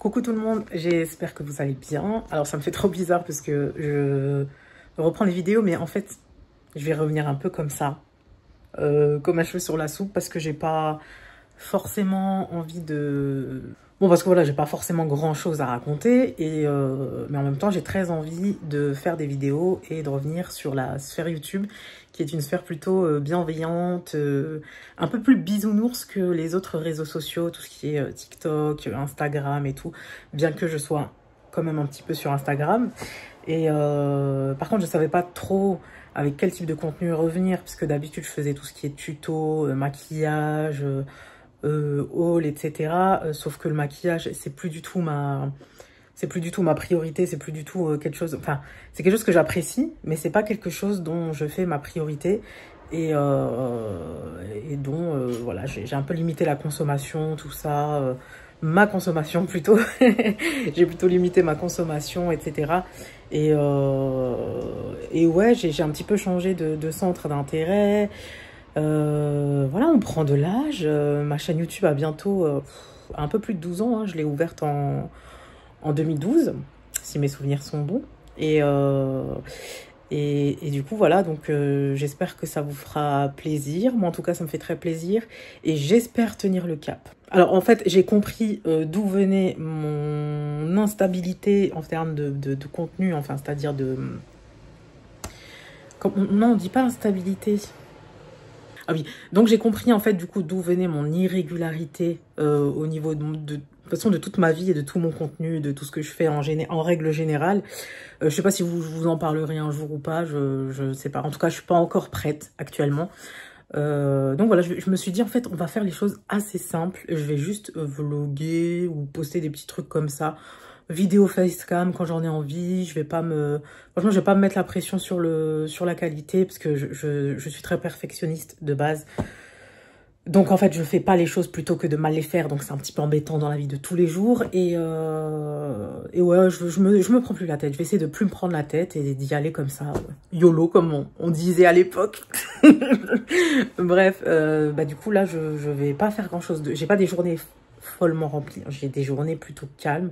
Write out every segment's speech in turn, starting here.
Coucou tout le monde, j'espère que vous allez bien. Alors ça me fait trop bizarre parce que je reprends les vidéos, mais en fait, je vais revenir un peu comme ça, comme un cheveu sur la soupe, parce que j'ai pas forcément envie de... Bon, parce que voilà, j'ai pas forcément grand chose à raconter, mais en même temps, j'ai très envie de faire des vidéos et de revenir sur la sphère YouTube, qui est une sphère plutôt bienveillante, un peu plus bisounours que les autres réseaux sociaux, tout ce qui est TikTok, Instagram et tout, bien que je sois quand même un petit peu sur Instagram. Et par contre, je savais pas trop avec quel type de contenu revenir, parce que d'habitude, je faisais tout ce qui est tuto, maquillage... haul, etc. Sauf que le maquillage, c'est plus du tout ma priorité, c'est plus du tout quelque chose... Enfin, c'est quelque chose que j'apprécie, mais c'est pas quelque chose dont je fais ma priorité. Et dont, voilà, j'ai un peu limité la consommation, tout ça... ma consommation plutôt. J'ai plutôt limité ma consommation, etc. Et ouais, j'ai un petit peu changé de centre d'intérêt. Voilà, on prend de l'âge. Ma chaîne YouTube a bientôt un peu plus de 12 ans. Hein. Je l'ai ouverte en 2012, si mes souvenirs sont bons. Et du coup, voilà, donc j'espère que ça vous fera plaisir. Moi, en tout cas, ça me fait très plaisir. Et j'espère tenir le cap. Alors, en fait, j'ai compris d'où venait mon instabilité en termes de contenu. Enfin, c'est-à-dire de... Non, on dit pas instabilité. Ah oui, donc j'ai compris en fait du coup d'où venait mon irrégularité au niveau de toute façon de toute ma vie et de tout mon contenu, de tout ce que je fais en règle générale. Je sais pas si je vous en parlerai un jour ou pas, je sais pas. En tout cas, je suis pas encore prête actuellement. Donc voilà, je me suis dit en fait on va faire les choses assez simples. Je vais juste vlogger ou poster des petits trucs comme ça. Vidéo facecam quand j'en ai envie. Franchement, je vais pas me mettre la pression sur la qualité parce que je suis très perfectionniste de base. Donc en fait, je fais pas les choses plutôt que de mal les faire. Donc c'est un petit peu embêtant dans la vie de tous les jours. Et ouais, je me prends plus la tête. Je vais essayer de plus me prendre la tête et d'y aller comme ça. YOLO, comme on disait à l'époque. Bref, bah du coup là, je vais pas faire grand chose. J'ai pas des journées follement remplies. J'ai des journées plutôt calmes.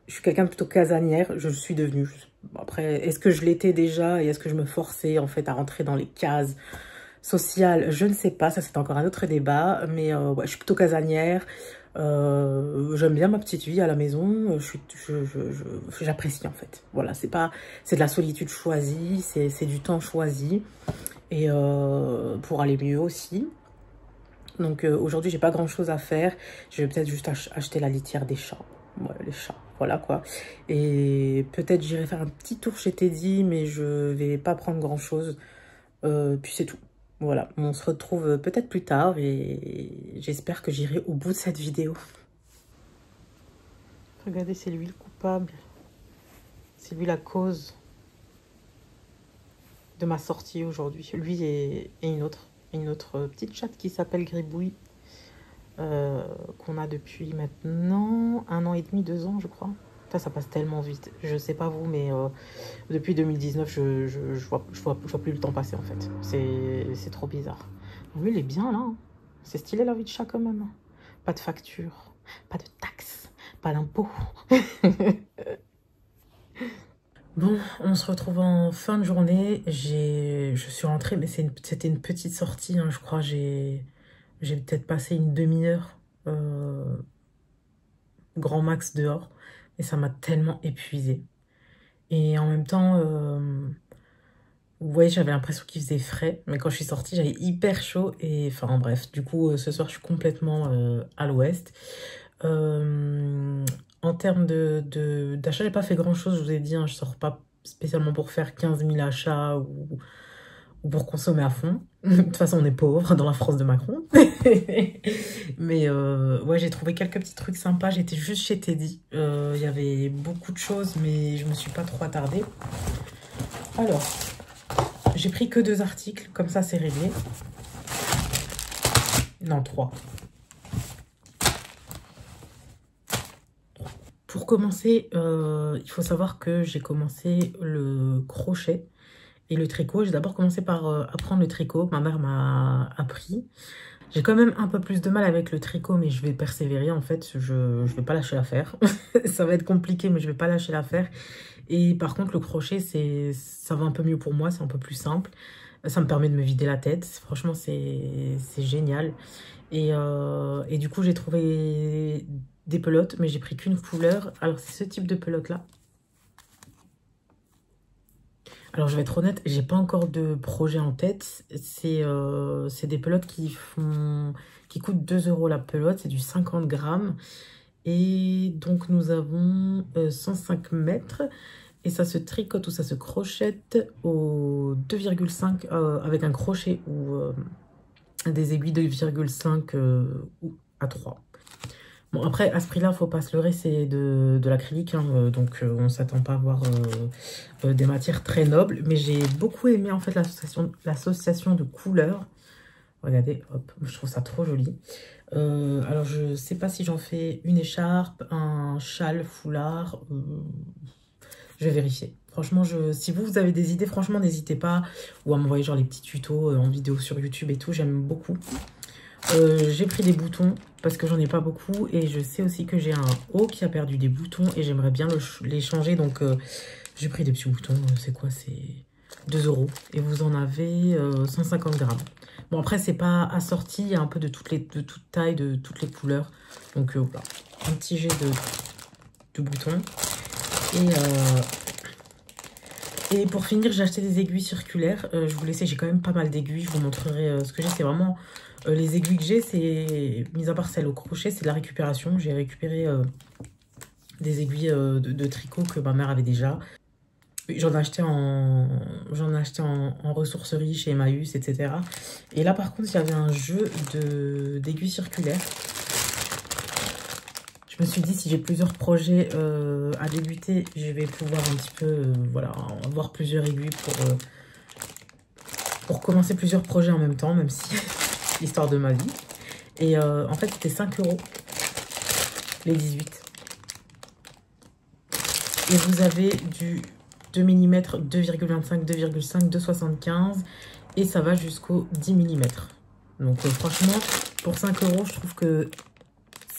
Je suis quelqu'un de plutôt casanière, je le suis devenue. Après, est-ce que je l'étais déjà et est-ce que je me forçais en fait à rentrer dans les cases sociales? Je ne sais pas, ça c'est encore un autre débat. Mais ouais, je suis plutôt casanière. J'aime bien ma petite vie à la maison. J'apprécie en fait. Voilà, c'est de la solitude choisie, c'est du temps choisi. Et pour aller mieux aussi. Donc aujourd'hui, j'ai pas grand chose à faire. Je vais peut-être juste acheter la litière des chats. Ouais, les chats, voilà quoi. Et peut-être j'irai faire un petit tour chez Teddy, mais je vais pas prendre grand chose. Puis c'est tout. Voilà, on se retrouve peut-être plus tard et j'espère que j'irai au bout de cette vidéo. Regardez, c'est lui le coupable. C'est lui la cause de ma sortie aujourd'hui. Lui et une autre petite chatte qui s'appelle Gribouille. Qu'on a depuis maintenant 1 an et demi, 2 ans je crois. Ça passe tellement vite, je sais pas vous, mais depuis 2019 je vois plus le temps passer en fait. C'est trop bizarre. Lui il est bien là, hein. C'est stylé la vie de chat quand même. Pas de facture, pas de taxes, pas d'impôts. Bon, on se retrouve en fin de journée. Je suis rentrée, mais c'était une petite sortie, hein, je crois. J'ai peut-être passé une demi-heure, grand max dehors. Et ça m'a tellement épuisée. Et en même temps, ouais, j'avais l'impression qu'il faisait frais. Mais quand je suis sortie, j'avais hyper chaud. Et enfin bref, du coup, ce soir, je suis complètement à l'ouest. En termes d'achat, j'ai pas fait grand-chose. Je vous ai dit, hein, je sors pas spécialement pour faire 15 000 achats ou pour consommer à fond. De toute façon, on est pauvre dans la France de Macron. Mais ouais, j'ai trouvé quelques petits trucs sympas. J'étais juste chez Teddy. Il y avait beaucoup de choses, mais je me suis pas trop attardée. Alors, j'ai pris que 2 articles. Comme ça, c'est réglé. Non, 3. Pour commencer, il faut savoir que j'ai commencé le crochet et le tricot. J'ai d'abord commencé par apprendre le tricot. Ma mère m'a appris. J'ai quand même un peu plus de mal avec le tricot, mais je vais persévérer en fait. Je vais pas lâcher l'affaire. Ça va être compliqué, mais je vais pas lâcher l'affaire. Et par contre, le crochet, ça va un peu mieux pour moi, c'est un peu plus simple. Ça me permet de me vider la tête. Franchement, c'est génial. Et du coup, j'ai trouvé des pelotes, mais j'ai pris qu'une couleur. Alors, c'est ce type de pelote-là. Alors, je vais être honnête, j'ai pas encore de projet en tête. C'est des pelotes qui coûtent 2 € la pelote. C'est du 50 grammes. Et donc, nous avons 105 mètres. Et ça se tricote ou ça se crochette au 2,5 avec un crochet ou des aiguilles 2,5 à 3. Bon, après, à ce prix-là, faut pas se leurrer, c'est de l'acrylique, hein, donc on s'attend pas à avoir des matières très nobles. Mais j'ai beaucoup aimé en fait l'association de couleurs. Regardez, hop, je trouve ça trop joli. Alors, je sais pas si j'en fais une écharpe, un châle, foulard. Je vais vérifier. Franchement, si vous avez des idées, franchement, n'hésitez pas. Ou à m'envoyer genre les petits tutos en vidéo sur YouTube et tout, j'aime beaucoup. J'ai pris des boutons parce que j'en ai pas beaucoup. Et je sais aussi que j'ai un haut qui a perdu des boutons et j'aimerais bien les changer. Donc, j'ai pris des petits boutons. C'est quoi? C'est 2 € et vous en avez 150 grammes. Bon, après, c'est pas assorti. Il y a un peu de toute taille, de toutes les couleurs. Donc, voilà. Un petit jet de boutons. Et pour finir, j'ai acheté des aiguilles circulaires. Je vous laisse, j'ai quand même pas mal d'aiguilles. Je vous montrerai ce que j'ai. C'est vraiment les aiguilles que j'ai, c'est, mis à part celles au crochet, c'est de la récupération. J'ai récupéré des aiguilles de tricot que ma mère avait déjà. J'en ai acheté en ressourcerie chez Emmaüs, etc. Et là, par contre, il y avait un jeu d'aiguilles circulaires. Je me suis dit, si j'ai plusieurs projets à débuter, je vais pouvoir un petit peu, voilà, avoir plusieurs aiguilles pour commencer plusieurs projets en même temps, même si c'est l'histoire de ma vie. Et en fait, c'était 5 € les 18. Et vous avez du 2 mm, 2,25, 2,5, 2,75 et ça va jusqu'au 10 mm. Donc franchement, pour 5 €, je trouve que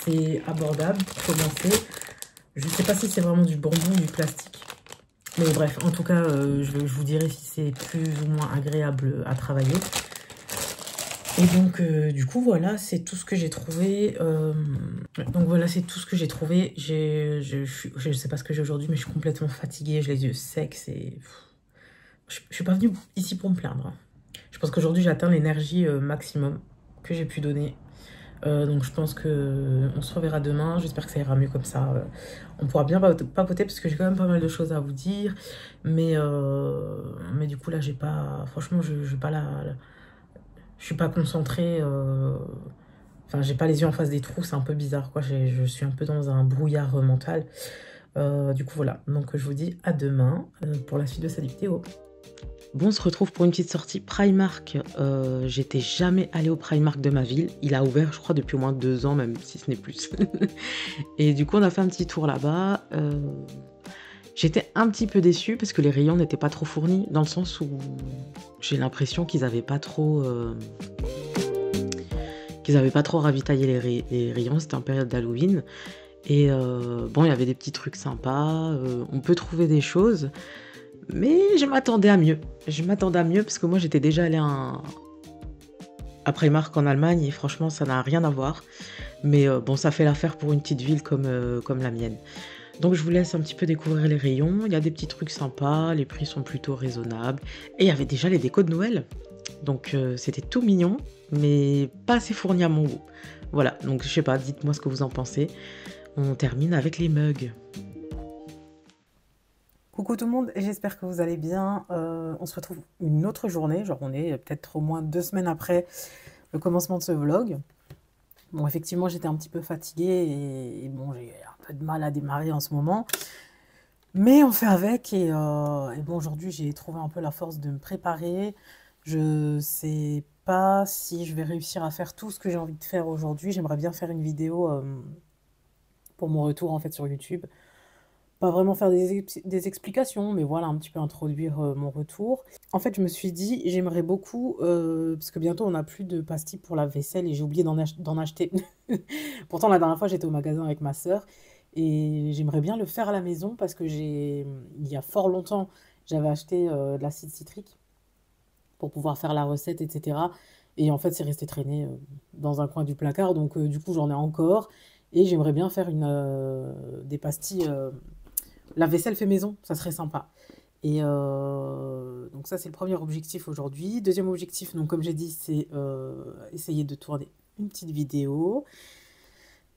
c'est abordable pour commencer. Je ne sais pas si c'est vraiment du bambou ou du plastique. Mais bref, en tout cas, je vous dirai si c'est plus ou moins agréable à travailler. Et donc, du coup, voilà, c'est tout ce que j'ai trouvé. Donc voilà, c'est tout ce que j'ai trouvé. Je sais pas ce que j'ai aujourd'hui, mais je suis complètement fatiguée. J'ai les yeux secs. Je suis pas venue ici pour me plaindre. Je pense qu'aujourd'hui, j'ai atteint l'énergie maximum que j'ai pu donner. Donc je pense que on se reverra demain. J'espère que ça ira mieux comme ça. On pourra bien papoter parce que j'ai quand même pas mal de choses à vous dire. Mais du coup là j'ai pas. Franchement je suis pas concentrée. Enfin j'ai pas les yeux en face des trous. C'est un peu bizarre quoi. Je suis un peu dans un brouillard mental. Du coup voilà. Donc je vous dis à demain pour la suite de cette vidéo. Bon, on se retrouve pour une petite sortie Primark. J'étais jamais allée au Primark de ma ville. Il a ouvert, je crois, depuis au moins 2 ans, même si ce n'est plus. Et du coup, on a fait un petit tour là-bas. J'étais un petit peu déçue parce que les rayons n'étaient pas trop fournis, dans le sens où j'ai l'impression qu'ils n'avaient pas trop... ravitaillé les rayons. C'était en période d'Halloween. Et bon, il y avait des petits trucs sympas. On peut trouver des choses. Mais je m'attendais à mieux. Je m'attendais à mieux parce que moi, j'étais déjà allée à Primark en Allemagne et franchement, ça n'a rien à voir. Mais bon, ça fait l'affaire pour une petite ville comme la mienne. Donc, je vous laisse un petit peu découvrir les rayons. Il y a des petits trucs sympas, les prix sont plutôt raisonnables. Et il y avait déjà les décos de Noël. Donc, c'était tout mignon, mais pas assez fourni à mon goût. Voilà, donc je sais pas, dites-moi ce que vous en pensez. On termine avec les mugs. Coucou tout le monde, j'espère que vous allez bien. On se retrouve une autre journée, genre on est peut-être au moins 2 semaines après le commencement de ce vlog. Bon, effectivement, j'étais un petit peu fatiguée et bon, j'ai un peu de mal à démarrer en ce moment. Mais on fait avec et bon, aujourd'hui, j'ai trouvé un peu la force de me préparer. Je sais pas si je vais réussir à faire tout ce que j'ai envie de faire aujourd'hui. J'aimerais bien faire une vidéo pour mon retour en fait sur YouTube. pas vraiment faire des explications, mais voilà, un petit peu introduire mon retour. En fait, je me suis dit, j'aimerais beaucoup, parce que bientôt on n'a plus de pastilles pour la vaisselle et j'ai oublié d'en acheter. Pourtant, la dernière fois, j'étais au magasin avec ma sœur et j'aimerais bien le faire à la maison parce que il y a fort longtemps, j'avais acheté de l'acide citrique pour pouvoir faire la recette, etc. Et en fait, c'est resté traîné dans un coin du placard, donc du coup, j'en ai encore. Et j'aimerais bien faire des pastilles. La vaisselle fait maison, ça serait sympa. Et donc ça, c'est le premier objectif aujourd'hui. Deuxième objectif, donc comme j'ai dit, c'est essayer de tourner une petite vidéo.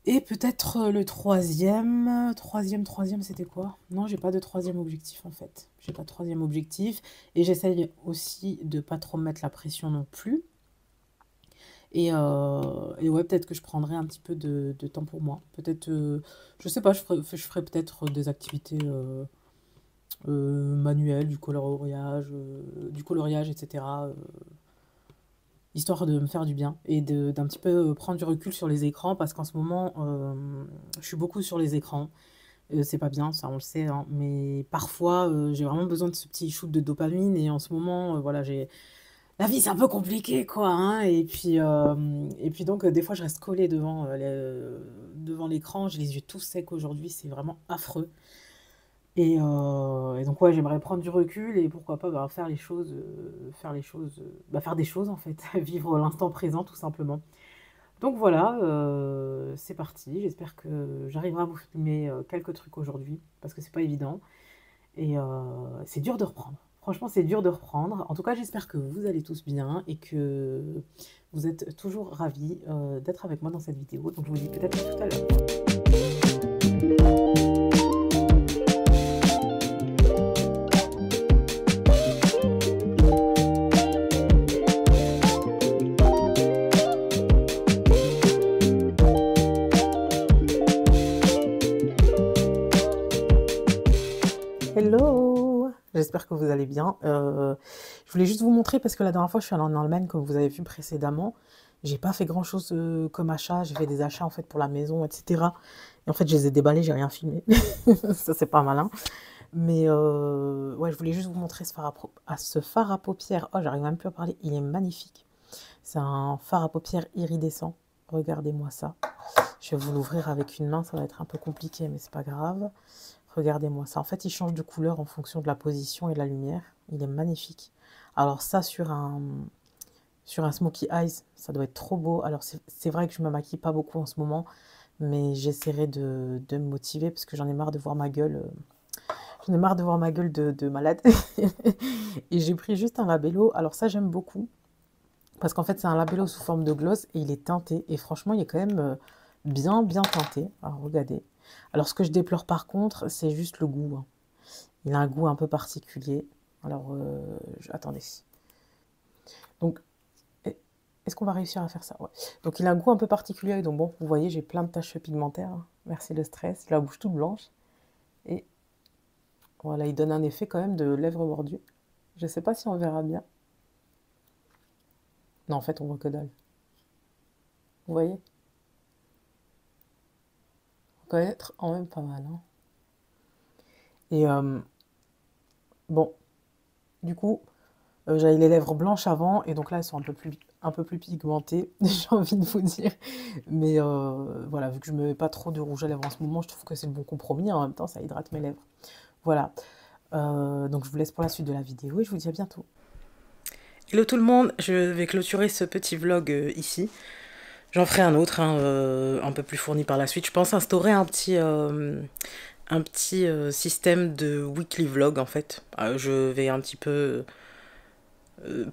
Et peut-être le troisième, c'était quoi? Non, j'ai pas de troisième objectif en fait. J'ai pas de troisième objectif. Et j'essaye aussi de pas trop me mettre la pression non plus. Et ouais, peut-être que je prendrai un petit peu de temps pour moi. Peut-être, je sais pas, je ferai peut-être des activités manuelles, du coloriage, etc. Histoire de me faire du bien et d'un petit peu prendre du recul sur les écrans parce qu'en ce moment, je suis beaucoup sur les écrans. C'est pas bien, ça on le sait, hein, mais parfois j'ai vraiment besoin de ce petit shoot de dopamine et en ce moment, voilà, la vie c'est un peu compliqué quoi, hein, et puis donc des fois je reste collée devant l'écran, j'ai les yeux tout secs aujourd'hui, c'est vraiment affreux. Et donc ouais, j'aimerais prendre du recul et pourquoi pas bah, faire des choses en fait, vivre l'instant présent tout simplement. Donc voilà, c'est parti. J'espère que j'arriverai à vous filmer quelques trucs aujourd'hui parce que c'est pas évident et c'est dur de reprendre. Franchement, c'est dur de reprendre. En tout cas, j'espère que vous allez tous bien et que vous êtes toujours ravis d'être avec moi dans cette vidéo. Donc je vous dis peut-être à tout à l'heure. Hello! J'espère que vous allez bien. Je voulais juste vous montrer parce que la dernière fois je suis allée en Allemagne, comme vous avez vu précédemment. J'ai pas fait grand chose comme achat. J'ai fait des achats en fait pour la maison, etc. Et en fait, je les ai déballés, j'ai rien filmé. Ça, c'est pas malin. Mais ouais, je voulais juste vous montrer ce fard à paupières. Oh, j'arrive même plus à parler. Il est magnifique. C'est un fard à paupières iridescent. Regardez-moi ça. Je vais vous l'ouvrir avec une main, ça va être un peu compliqué, mais c'est pas grave. Regardez-moi ça. En fait, il change de couleur en fonction de la position et de la lumière. Il est magnifique. Alors ça, sur un smokey eyes, ça doit être trop beau. Alors c'est vrai que je me maquille pas beaucoup en ce moment, mais j'essaierai de me motiver parce que j'en ai marre de voir ma gueule. J'en ai marre de voir ma gueule de malade. Et j'ai pris juste un labello. Alors ça, j'aime beaucoup. Parce qu'en fait, c'est un labello sous forme de gloss et il est teinté. Et franchement, il est quand même bien teinté. Alors regardez. Alors ce que je déplore par contre, c'est juste le goût, hein. Il a un goût un peu particulier. Alors, attendez. Donc, est-ce qu'on va réussir à faire ça? Ouais. Donc il a un goût un peu particulier. Donc bon, vous voyez, j'ai plein de taches pigmentaires, hein. Merci le stress. J'ai la bouche toute blanche. Et voilà, il donne un effet quand même de lèvres mordues. Je sais pas si on verra bien. Non, en fait, on voit que dalle. Vous voyez? Quand même être en même pas mal, hein. Et bon, du coup, j'avais les lèvres blanches avant, et donc là, elles sont un peu plus pigmentées, j'ai envie de vous dire. Mais voilà, vu que je ne mets pas trop de rouge à lèvres en ce moment, je trouve que c'est le bon compromis. En même temps, ça hydrate mes lèvres. Voilà. Donc je vous laisse pour la suite de la vidéo et je vous dis à bientôt. Hello tout le monde, je vais clôturer ce petit vlog ici. J'en ferai un autre, hein, un peu plus fourni par la suite. Je pense instaurer un petit système de weekly vlog en fait. Je vais un petit peu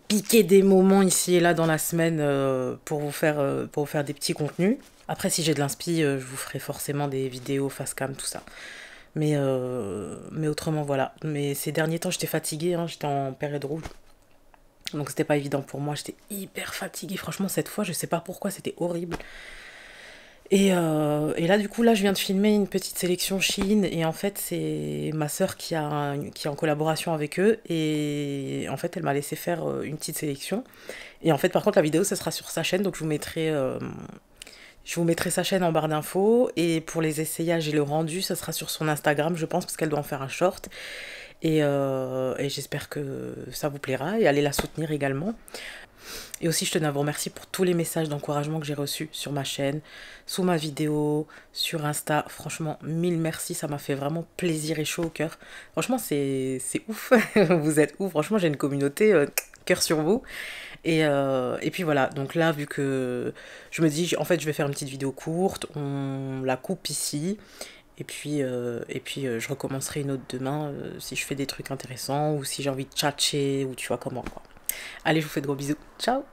piquer des moments ici et là dans la semaine pour vous faire des petits contenus. Après, si j'ai de l'inspi, je vous ferai forcément des vidéos face cam, tout ça. Mais autrement, voilà. Mais ces derniers temps, j'étais fatiguée, hein, j'étais en période rouge. Donc c'était pas évident pour moi, j'étais hyper fatiguée. Franchement, cette fois, je sais pas pourquoi, c'était horrible. Et là, du coup, là, je viens de filmer une petite sélection Shein. Et en fait, c'est ma sœur qui est en collaboration avec eux. Et en fait, elle m'a laissé faire une petite sélection. Et en fait, par contre, la vidéo, ça sera sur sa chaîne. Donc, je vous mettrai Je vous mettrai sa chaîne en barre d'infos. Et pour les essayages et le rendu, ça sera sur son Instagram, je pense, parce qu'elle doit en faire un short. Et j'espère que ça vous plaira. Et allez la soutenir également. Et aussi, je tenais à vous remercier pour tous les messages d'encouragement que j'ai reçus sur ma chaîne, sous ma vidéo, sur Insta. Franchement, mille merci, ça m'a fait vraiment plaisir et chaud au cœur. Franchement, c'est ouf, vous êtes ouf. Franchement, j'ai une communauté, cœur sur vous. Et puis voilà, donc là, vu que je me dis, en fait, je vais faire une petite vidéo courte, on la coupe ici. Et puis, je recommencerai une autre demain si je fais des trucs intéressants ou si j'ai envie de tchatcher ou tu vois comment, quoi. Allez, je vous fais de gros bisous. Ciao!